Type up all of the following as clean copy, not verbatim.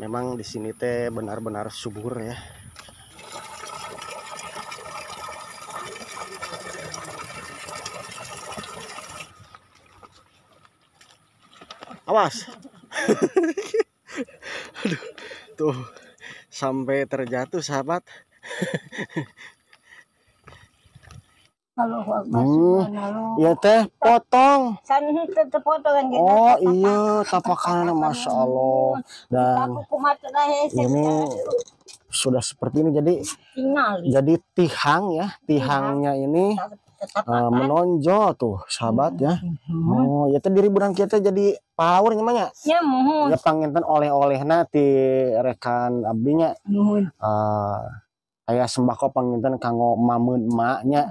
Memang di sini teh benar-benar subur ya. Awas. Aduh, tuh sampai terjatuh sahabat. Halo, Ya teh potong. San tetep potongan gitu. Oh iya, tapakannya Masya Allah. Dan ini sudah seperti ini, jadi tihang ya, tihangnya ini menonjol tuh sahabat ya. Oh ya teh diri burang kita jadi power namanya. Ya mohon. Ya panginten oleh-oleh nanti rekan abdinya. Kayak sembako panginten kanggo mamun emaknya.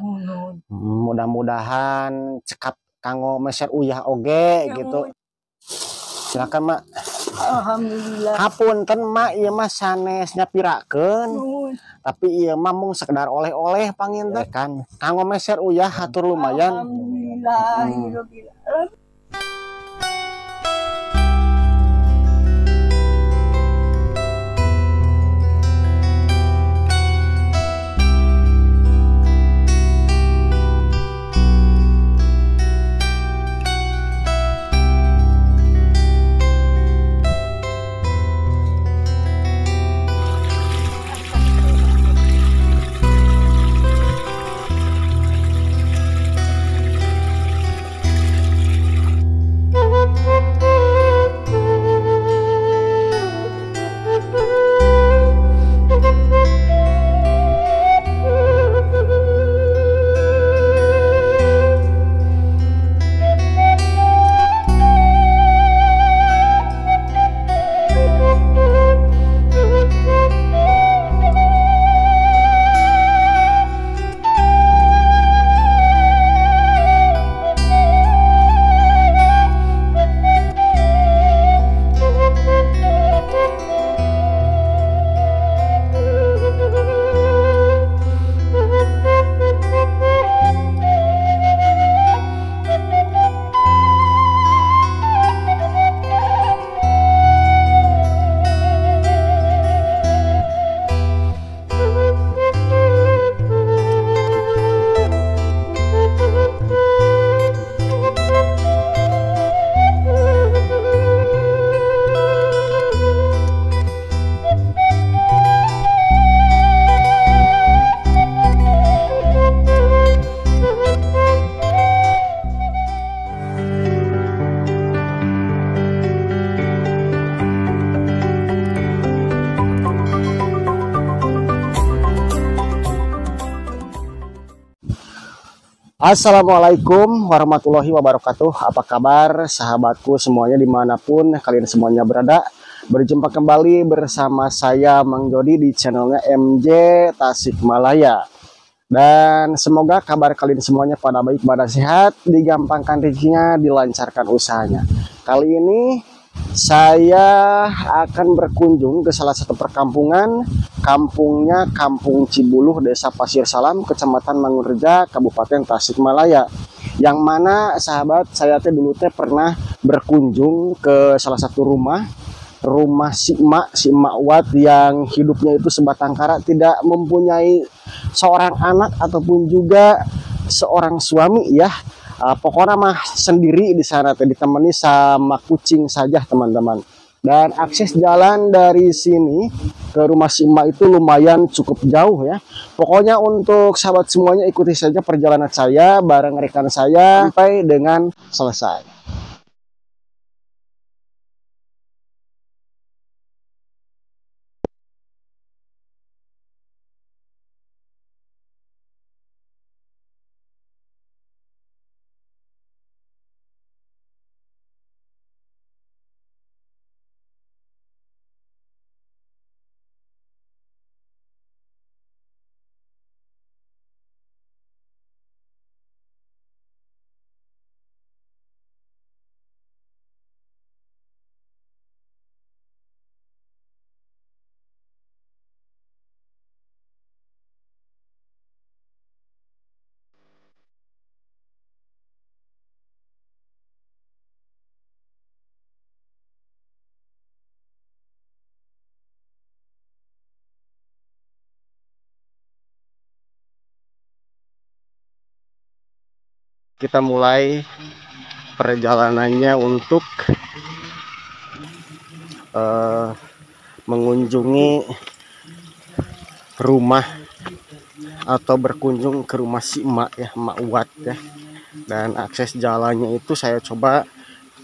Mudah-mudahan cekat kanggo meser uyah oge gitu. Silakan mak. Alhamdulillah. Hapunten mak, ieu mah sanes nyapirakeun. Tapi ieu mah mung sekedar oleh-oleh panginten kan. Kanggo meser uyah hatur lumayan. Alhamdulillah. Assalamualaikum warahmatullahi wabarakatuh. Apa kabar sahabatku semuanya dimanapun kalian semuanya berada. Berjumpa kembali bersama saya Mang Jody di channelnya MJ Tasikmalaya. Dan semoga kabar kalian semuanya pada baik, pada sehat, digampangkan rezekinya, dilancarkan usahanya. Kali ini saya akan berkunjung ke salah satu perkampungan. Kampungnya Kampung Cibuluh, Desa Pasir Salam, Kecamatan Mangunreja, Kabupaten Tasikmalaya. Yang mana sahabat saya teh dulu teh pernah berkunjung ke salah satu rumah si Emak Wat yang hidupnya itu sebatang kara, tidak mempunyai seorang anak ataupun juga seorang suami ya. Pokoknya mah sendiri di sana teh, ditemani sama kucing saja teman-teman. Dan akses jalan dari sini ke rumah si Emak itu lumayan cukup jauh ya. Pokoknya untuk sahabat semuanya ikuti saja perjalanan saya bareng rekan saya sampai dengan selesai. kita mulai perjalanannya untuk mengunjungi rumah atau berkunjung ke rumah si emak ya, emak Uwat ya. Dan akses jalannya itu saya coba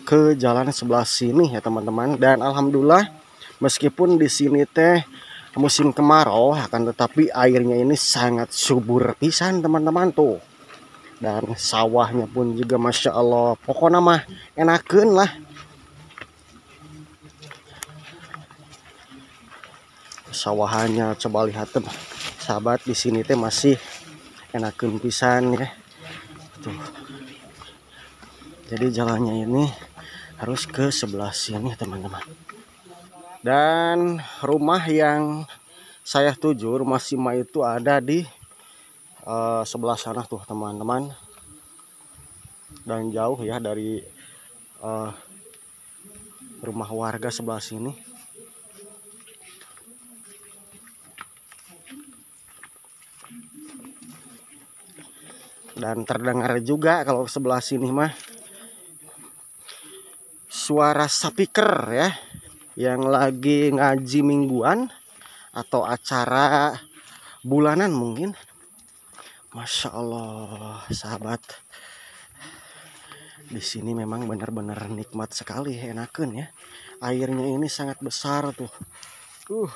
ke jalan sebelah sini ya teman-teman. Dan alhamdulillah meskipun di sini teh musim kemarau akan tetapi airnya ini sangat subur pisan teman-teman tuh. Dan sawahnya pun juga masya Allah, pokoknya mah enakeun lah. Sawahannya coba lihat teman sahabat, di sini teh masih enakeun pisan ya tuh. Jadi jalannya ini harus ke sebelah sini teman-teman. Dan rumah yang saya tuju, rumah Sima itu ada di sebelah sana tuh teman-teman. Dan jauh ya dari rumah warga sebelah sini. Dan terdengar juga kalau sebelah sini mah suara speaker ya, yang lagi ngaji mingguan atau acara bulanan mungkin. Masya Allah sahabat, di sini memang benar-benar nikmat sekali, enakeun ya. Airnya ini sangat besar tuh. Tuh.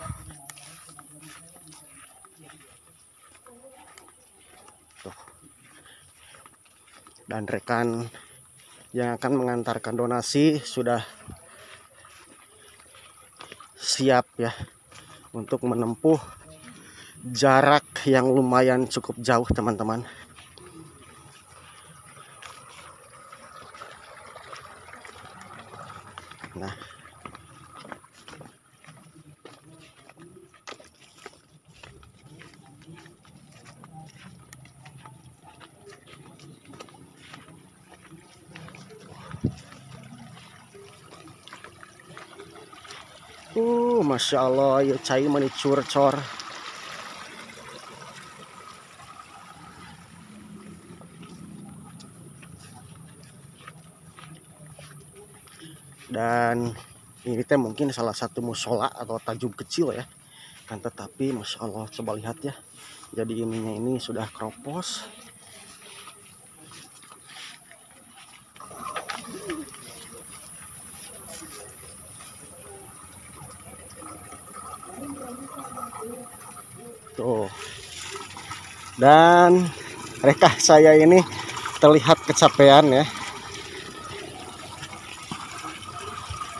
Dan rekan yang akan mengantarkan donasi sudah siap ya untuk menempuh jarak yang lumayan cukup jauh teman-teman. Nah, masya Allah ya, cai mani curcor. Dan ini teh mungkin salah satu musola atau tajum kecil ya kan, tetapi masya Allah coba lihat ya, jadi ininya ini sudah keropos. Tuh. Dan mereka saya ini terlihat kecapean ya,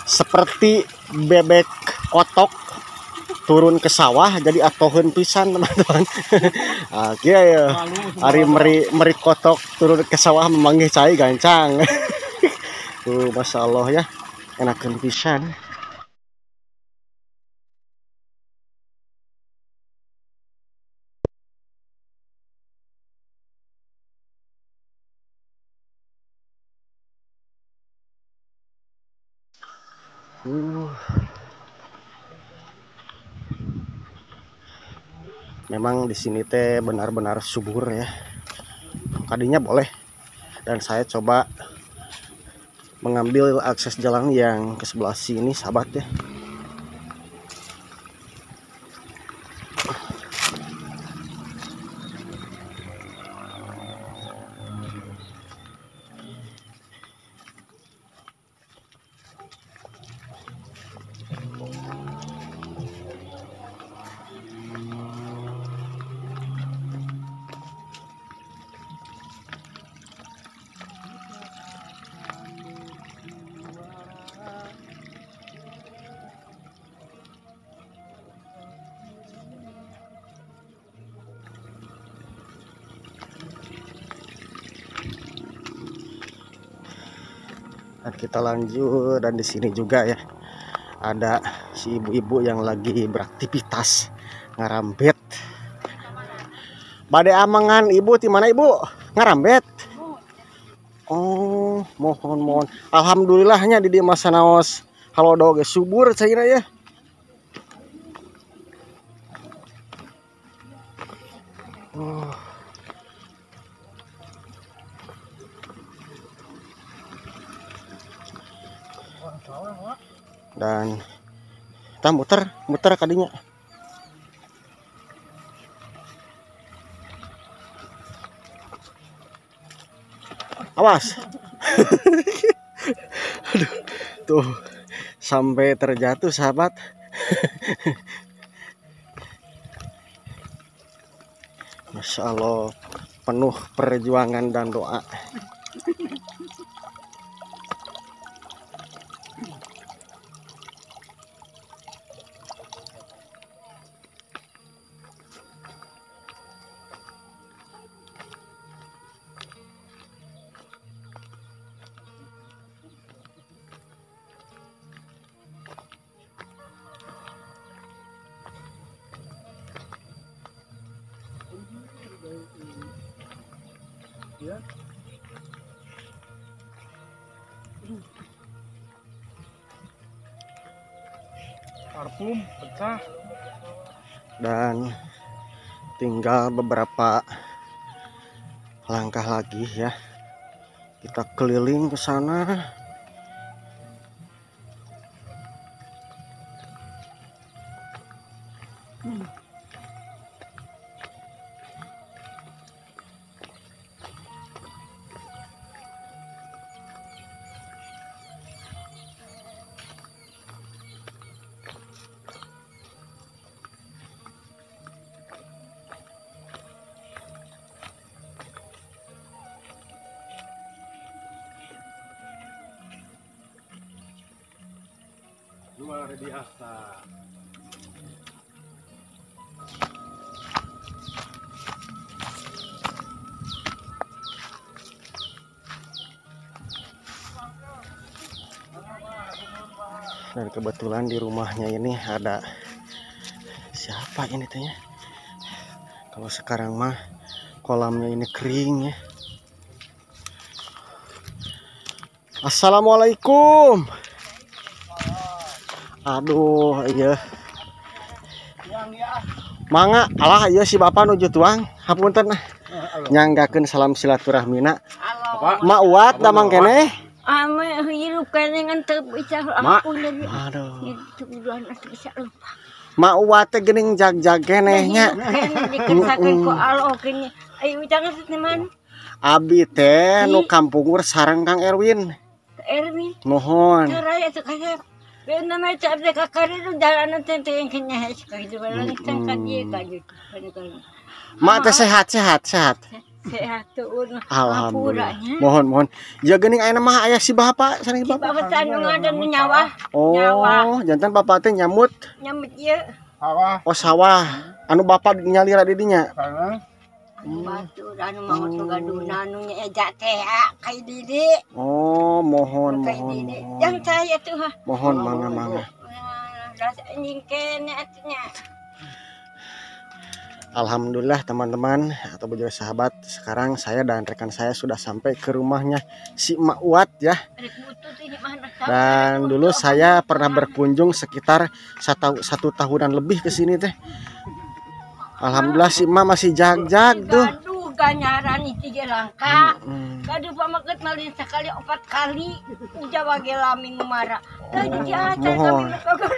seperti bebek kotok turun ke sawah jadi atohen pisan teman-teman. Akhirnya ya hari meri kotok turun ke sawah memanggil cai gancang. Tuh masya Allah ya, enakeun pisan. Memang di sini teh benar-benar subur ya. Tadinya boleh, dan saya coba mengambil akses jalan yang ke sebelah sini sahabat ya. Dan kita lanjut, dan di sini juga ya ada si ibu-ibu yang lagi beraktivitas ngarambet. Bade amangan ibu, di mana ibu? Ngarambet. Oh, mohon. Alhamdulillahnya di dia masa naos halo doge subur cairnya ya. Dan kita muter kadinya. Awas. Aduh, tuh sampai terjatuh sahabat. Masya Allah, penuh perjuangan dan doa. Parfum pecah. Dan tinggal beberapa langkah lagi ya, kita keliling ke sana. Luar biasa. Dan kebetulan di rumahnya ini ada siapa ini tanya. Kalau sekarang mah kolamnya ini kering ya. Assalamualaikum. Aduh, iya. Mangga, alah iya si bapak nuju tuang. Hapunten nyanggakeun salam silaturahmina. Ma uat damang keneh. Ame hirup kene ngan teu bisa Ma. aku jadi. Aduh. Itu udah bisa lupa. Ma uat teh geuning jag-jag keneh nya. Kene dikesakeun ku Allah kene. Ayo jangan teman. Abi teh nu kampungur sareng Kang Erwin. Erwin. Mohon. Raya tuh kayak bener mah capek kakak itu jalan nanti yang kenya sekali jalan cangkat dia kayu. Ma teh sehat. Sehat tuh. Alhamdulillah. Mohon. Ya geuning ayeuna mah aya si bapak sareng bapak. Bapak tanu ada nyawa. Oh, jantan bapak teh nyamut. Nyamut ieu. Sawah. Oh, sawah. Anu bapak nyalira di dinya. Karena Batu anu mau tugaduna anu nya eja teh kai didi. Oh, mohon. Yang saya tuh. Mohon mangga. Rasa nyingkene atunya. Alhamdulillah teman-teman atau bujur sahabat, sekarang saya dan rekan saya sudah sampai ke rumahnya si Mak Uat ya. Dan dulu saya pernah berkunjung sekitar satu tahunan lebih ke sini teh. Alhamdulillah si Mak masih jag-jag tuh. Gaduh ganyaran tiga langkah. Gaduh pamaket malin sekali 4 kali. Jawa ge lami ngumara. Da jadi acan kami gaduh.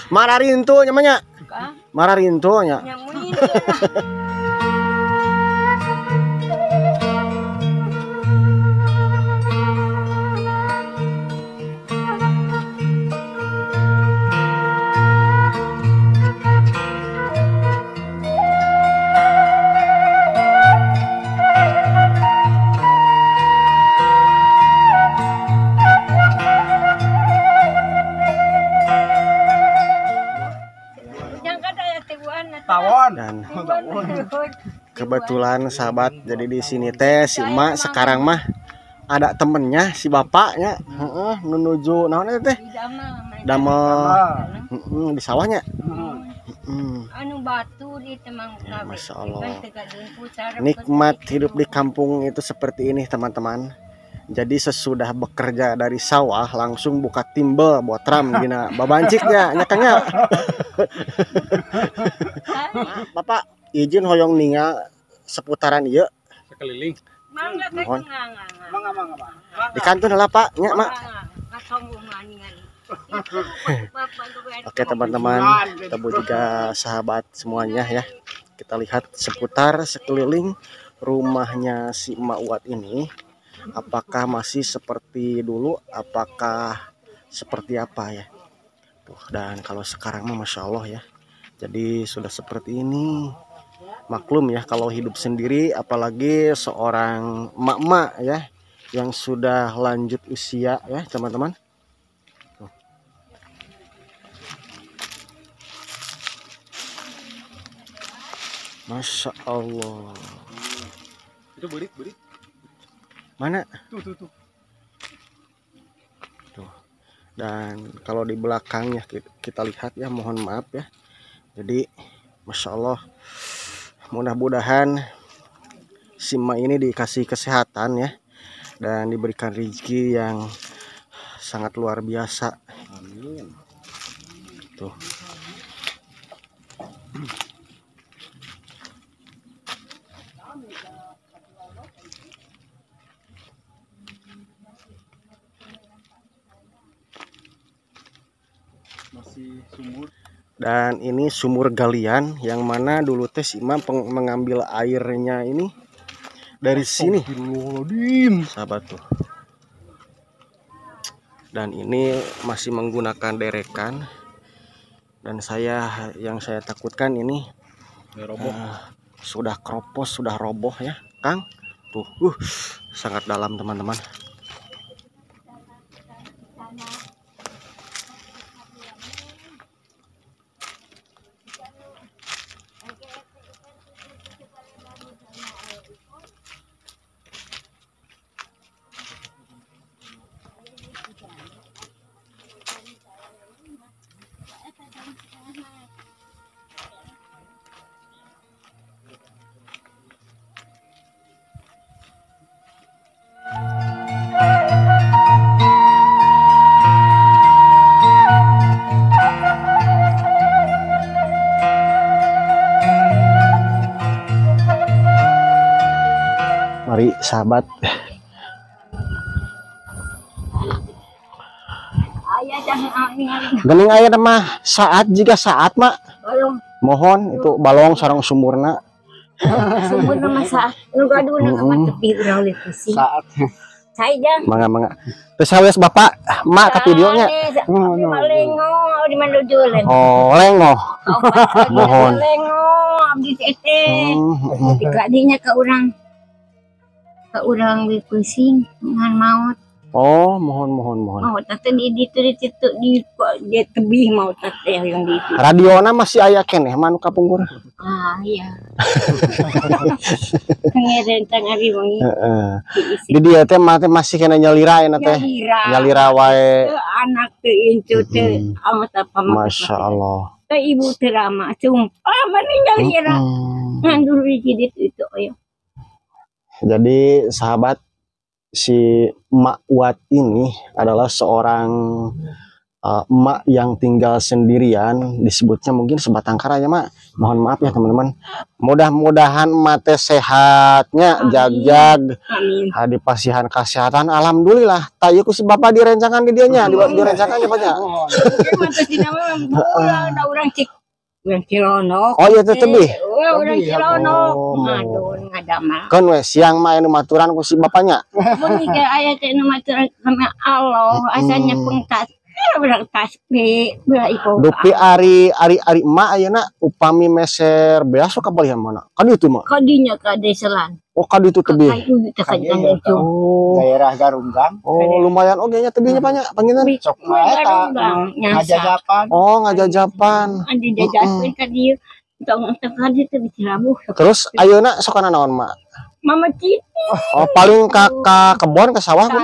Mararintu namanya. Mararintu nya. Nyamuin. Dan kebetulan sahabat, jadi di sini teh si Emak sekarang mah ada temennya si bapaknya, menuju naon teh damel di sawahnya. Anu batu di temang. Masya Allah, nikmat hidup di kampung itu seperti ini teman-teman. Jadi sesudah bekerja dari sawah langsung buka timbel buat ram gina babanciknya nyakanya. Bapak izin hoyong ninga seputaran ieu sekeliling. Mangga Mohon. mangga. Mangga. Di kantun lah Pak nya Mak. sombong ngani-ngani. Oke teman-teman, kita juga sahabat semuanya ya. Kita lihat seputar sekeliling rumahnya si Emak Uat ini. Apakah masih seperti dulu? Apakah seperti apa ya? Tuh, dan kalau sekarang mah Masya Allah ya. Jadi sudah seperti ini. Maklum ya kalau hidup sendiri, apalagi seorang emak-emak ya yang sudah lanjut usia ya teman-teman. Masya Allah. Itu berit. Mana? Tuh. Tuh. Dan kalau di belakangnya kita lihat ya, mohon maaf ya. Jadi Masya Allah, mudah-mudahan si emak ini dikasih kesehatan ya, dan diberikan rezeki yang sangat luar biasa. Amin. Tuh. Masih sumur. Dan ini sumur galian yang mana dulu teh si Imam mengambil airnya ini dari sini, sahabat tuh. Dan ini masih menggunakan derekan. Dan yang saya takutkan ini sudah kropos, sudah roboh ya, Kang. Tuh, sangat dalam teman-teman. Mari sahabat. Ayah jangan angin-angin. Gening aya mah saat jika saat mak. Balong Mohon itu balong sarang sumurna. sumber nama saat. Nu gaduh na kamar tepi urang lihat pusing. Saat. Saya jang. Mangga. Terus hawes bapak mak ke videonya. Lengo di mana jualan. Oh, lengo. Mohon. Lengo abdi teh. Dikadinya ke urang pusing dengan maut. Oh, mohon. Maut teh di situ di tebih maut teh yang di itu. Radiona masih aya keneh manu kapungkur. Ah iya. Pengerentang ari wangi. Heeh. Di dia teh masih kena nyalira eta teh. Nyalira wae. Anak teh incu teh amat apa Masya Allah. Teh ibu teh rama sumpah mending nyalira. Ngandur di itu ayo. Jadi sahabat, si Emak Uat ini adalah seorang emak yang tinggal sendirian, disebutnya mungkin sebatang kara ya mak. Mohon maaf ya teman-teman. Mudah-mudahan mate sehatnya, jag-jag, dipasihan kesehatan. Alhamdulillah. Tayu ku si bapak direncangan di dianya, direncangan ya banyak. Urang Cilonok. Oh iya teh tebih. Urang Cilonok. Aduh ngadamel. Kan we siang mah anu maturan ku si bapaknya. Mun ge aya teh nu maturan sama Allah, asalnya pengtas. Urang tasbih, bela iko. Dupi ari emak ayeuna upami meser beas ka balihan mana? Ka ditu mah. Kadinya ka deselan. Oh ka ditu tebih. Oh. Daerah Garunggang. Oh lumayan oge nya tebihnya banyak panginan. Sok eta. Ngajajapan. Oh ngajajapan. Andi jajapan ka dieu. Tong teh teh di Cilabuh. Terus ayeuna sok kana naon mak? Mama Citi. Oh paling ka kebon ka sawah ku.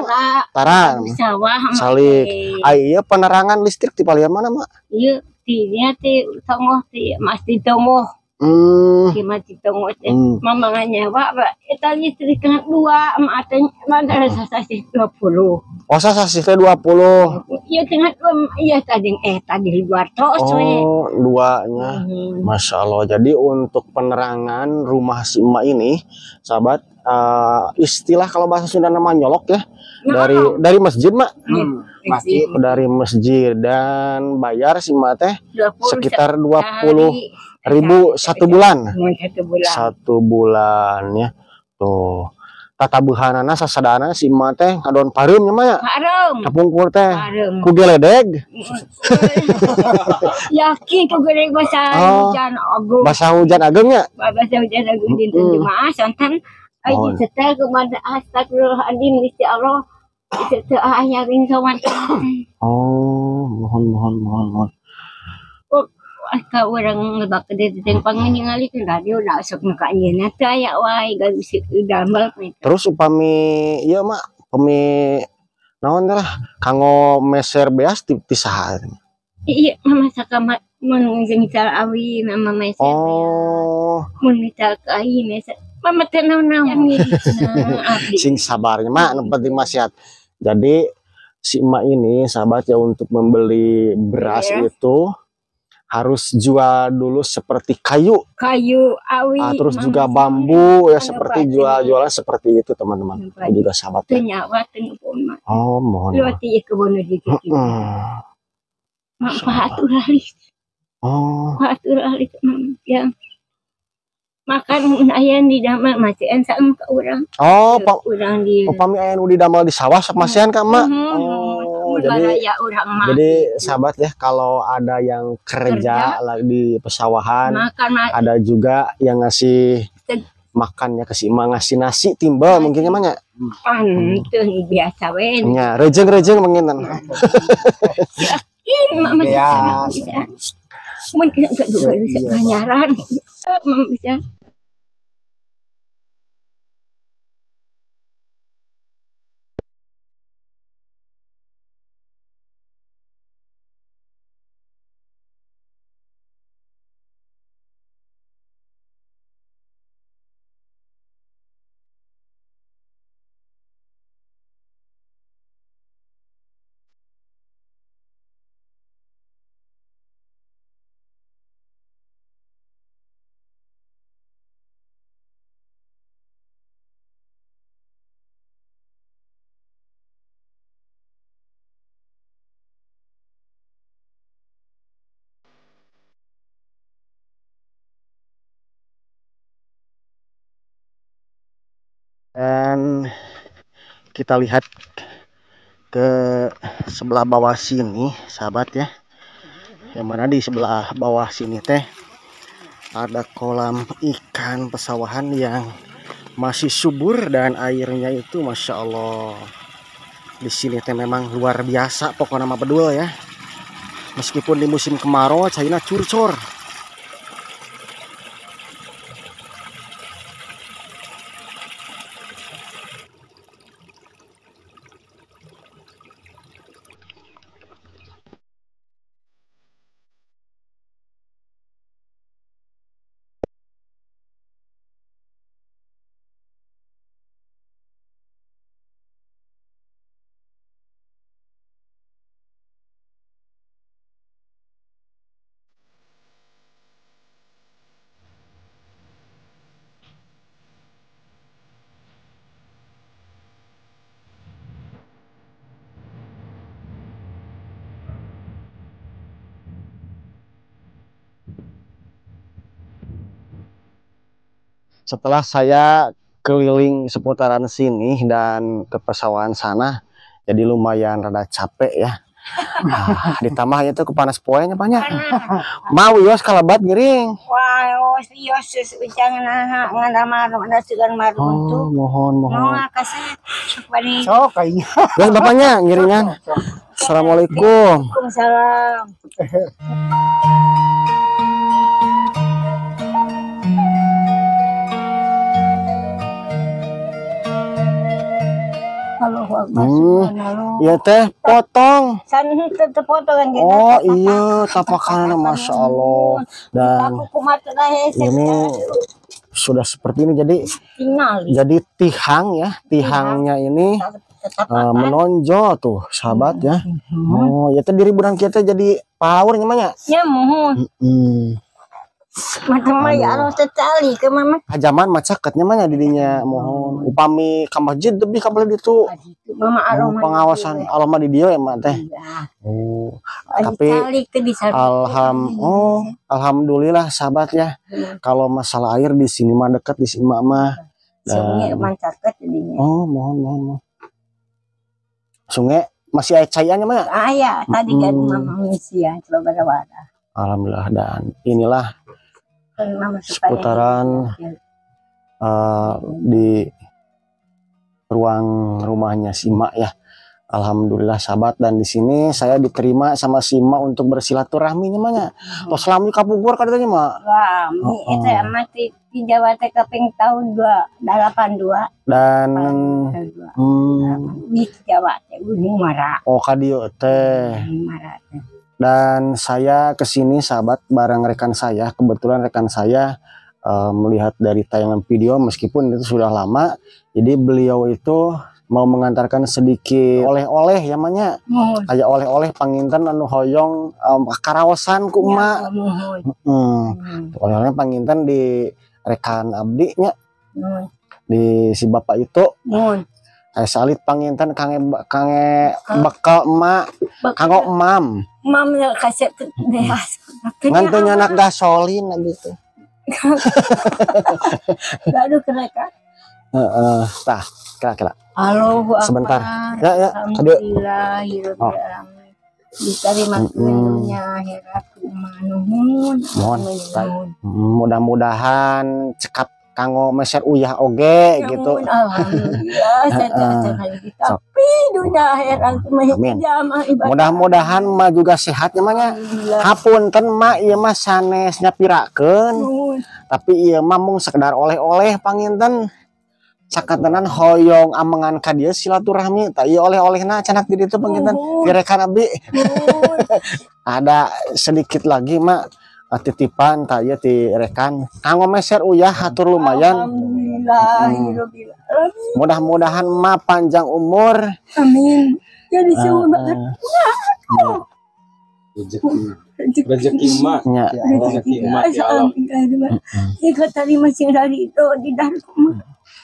Tara. Sawah. Salik. Aya penerangan listrik di palihan mana mak? Ieu tinya teh tongoh teh masti tongoh. Di mati tongoh teh mamang nyawa eta listrik kan 2 emak teh mandar sasasi 20. Oh sasasi teh 20. Ieu tengah tadi luar tos we. Oh, duanya. Masya Allah. Jadi untuk penerangan rumah si emak ini, sahabat, istilah kalau bahasa Sunda nama nyolok ya. Dari masjid mak. Masjid. Dari masjid dan bayar sih mah teh 20 sekitar sehari. 20.000 1 bulan. 1 bulan. 1 bulan ya. Tuh. Tatabuhanana sasadana si mah teh ngadon pareum nya mah ya. Pareum. Kapungkur teh. Pareum. Ku geledeg. Yakin ku geledeg bahasa hujan agung. Bahasa hujan ageng nya. Bahasa hujan agung dinten Jumaah santan ai disetel kepada astagfirullahaladzim Gusti Allah. Itu aya ring sowan. Oh, mohon. Ka urang ngebak di tempang ningali kan radio da sok ka ayeuna teh aya wae geus damel. Terus upami ieu mah upami naon teh lah kanggo meser beas ti saha? Iya, mama sakama mun misal awi mama meser. Oh. Mun misal ka ieu meser. Mama teh naon-naon abdi. Sing sabarnya mak nu penting mah sehat. Jadi si emak ini sahabat ya untuk membeli beras itu harus jual dulu seperti kayu awi terus juga bambu ya seperti jualan seperti itu teman-teman juga sahabat ya. Nyawa telepon oh mohon lewat ieu kebon di kitu mak pahatur alis pahatur alis yang makan aya di damel masih ensaem ka urang urang di upami aya nu didamel di sawah sok masihan ka mak jadi sahabat ya kalau ada yang kerja di pesawahan ada juga yang ngasih makannya ke si emak ngasih nasi timbal mungkin emangnya itu biasa we nya rejeng menginan ya mungkin enggak juga bisa nyaran bisa. Dan kita lihat ke sebelah bawah sini sahabat ya, yang mana di sebelah bawah sini teh ada kolam ikan pesawahan yang masih subur dan airnya itu masya Allah di sini teh memang luar biasa pokoknya nama bedul ya, meskipun di musim kemarau China curcor. Setelah saya keliling seputaran sini dan ke pesawahan sana, jadi lumayan rada capek ya. Ditambahnya tuh kepanas poenya banyak. Mau yos kalabat giring. Wah, yos jangan ngadamarung ada segan marung tuh. Mohon. Mau kasih bani. Sok kayaknya. Guys, bapaknya ngiringan. Assalamualaikum. Waalaikumsalam. Ya teh potong. Tetep potongan gitu. Oh iya, tapakannya masya Allah. Dan ini sudah seperti ini jadi tihang ya, tihangnya ini menonjol tuh sahabat ya. Oh ya teh diri budan kita jadi power namanya. Ya mohon. Macam ya Allah tetali ke mama. Hajaman macaketnya mah didinya mohon upami ka masjid lebih ka beli ditu. Mama Allah Pengawasan alama di dia ya mah teh. Oh. Tapi alhamdulillah sahabat ya. Kalau masalah air di sini mah dekat di sini mah. Sungai mancaket jadinya. Oh, mohon. Sungai masih ada cairannya mah? Ya, tadi kan mama ngisi ya, coba berada. Alhamdulillah, dan inilah seputaran di ruang rumahnya Sima ya. Alhamdulillah sahabat, dan di sini saya diterima sama Sima untuk bersilaturahmi namanya. Tos lami kapungkur katanya mah. Wah, itu mati di Jawa Teh keping tahun 282 dan di Jawa Teh Gunung Mara. Oh kadio teh. Dan saya kesini sahabat bareng rekan saya, kebetulan rekan saya melihat dari tayangan video meskipun itu sudah lama, jadi beliau itu mau mengantarkan sedikit oleh-oleh ya manya, kayak oleh-oleh panginten anu hoyong karaosan ku emak. Oleh-oleh panginten di rekan abdi nya, di si bapak itu. Salit panginten kange bekal emak, kanggo emam. Emam kasih ngantunya anak gasolin gitu. Aduh kereta. Tah, kira-kira. Halo, sebentar. Ya. Alhamdulillah, diterima dunia akhirat mudah-mudahan cekap kanggo meser uyah oge gitu. Alhamdulillah, tapi dunia akhirat mudah-mudahan mah juga sehat namanya. Hapunten mah ieu mah sanes nyapirakeun. Tapi ieu mah mung sekedar oleh-oleh panginten. Sakatenan hoyong amengan ka dieu silaturahmi tah ieu oleh-olehna canak di ditu panginten direkan abdi. Ada sedikit lagi mak titipan tah ieu ti rekan kanggo meser uyah hatur lumayan. Alhamdulillah. Mudah-mudahan mah panjang umur. Amin. Jadi banget. Rezeki emak ya Allah. Jika tadi masih dari itu di dalam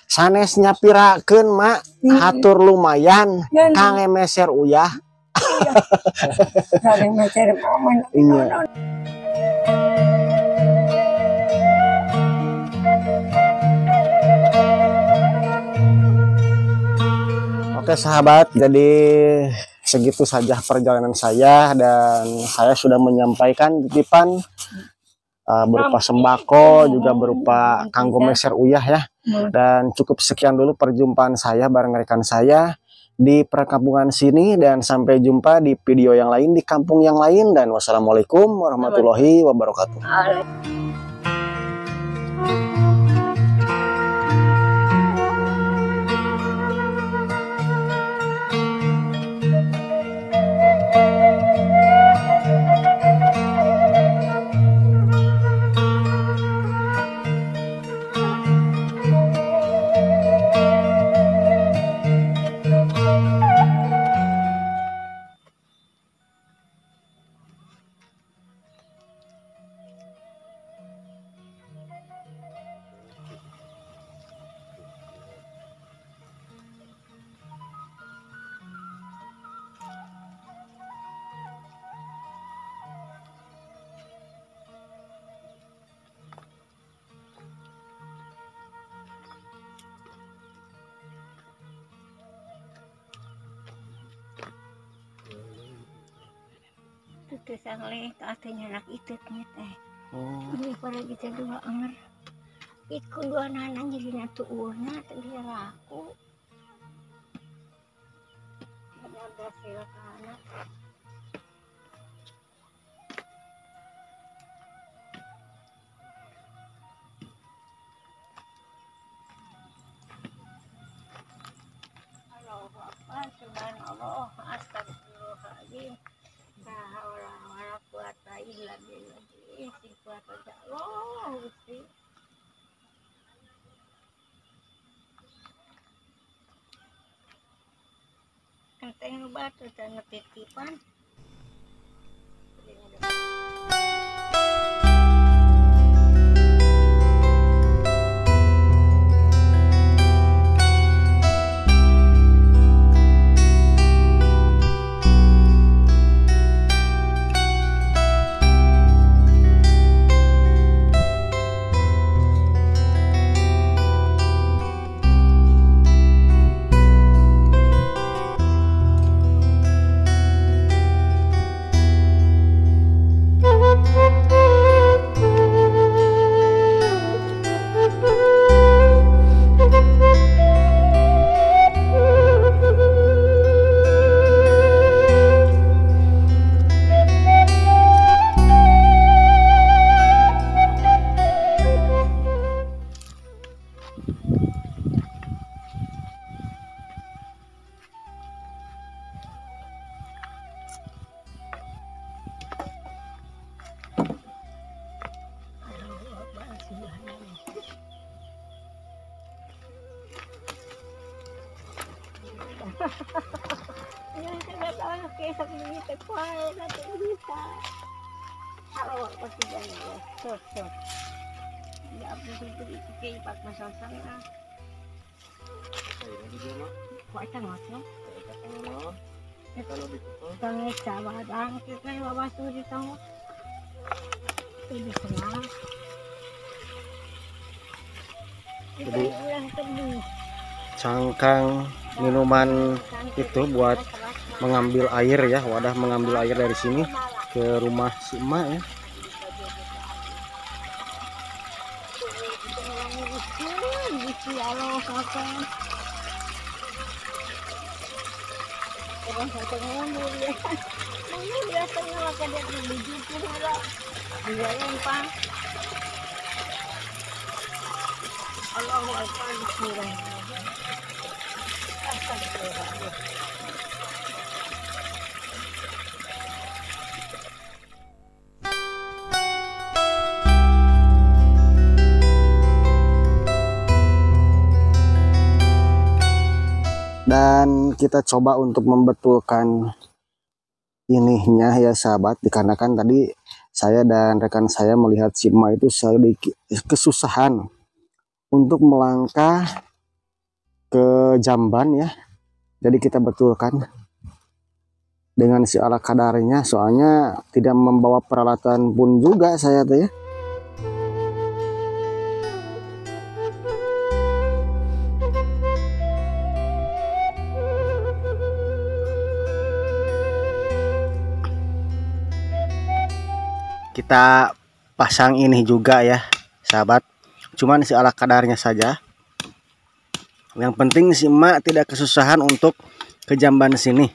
sanes nyapirakeun mak hatur lumayan kange meser uyah. Kange meser iya. Oke sahabat, jadi segitu saja perjalanan saya, dan saya sudah menyampaikan titipan berupa sembako juga berupa kanggo meser uyah ya. Dan cukup sekian dulu perjumpaan saya bareng rekan saya di perkampungan sini, dan sampai jumpa di video yang lain di kampung yang lain, dan wassalamualaikum warahmatullahi wabarakatuh. Itu sangle katanya anak itu teh. Ini pada kita dua anger. Itu dua nanan jadi natu urna tadi laku. Ada berhasil kana. Allahu Akbar, subhanallah, astagfirullahaladzim. Orang kuat lagi si kuat aja loh Gusti. Enteng batu dan titipan. Yung tinatawag kayo sa pinita ko ay natin bisa. Araw pati ganyan. So. Hindi ako dito kayo pag masasang na. Kuwata nga ito. Tangay sabad ang kaya wawasto dito mo. Pwede ko na. Jadi cangkang minuman itu buat mengambil air ya, wadah mengambil air dari sini ke rumah si emak ya. Dan kita coba untuk membetulkan ininya ya sahabat, dikarenakan tadi saya dan rekan saya melihat si emak itu sedikit kesusahan untuk melangkah ke jamban ya. Jadi kita betulkan dengan si ala kadarnya, soalnya tidak membawa peralatan pun juga saya tuh ya. Kita pasang ini juga ya sahabat, cuman si ala kadarnya saja. Yang penting si emak tidak kesusahan untuk ke jamban sini.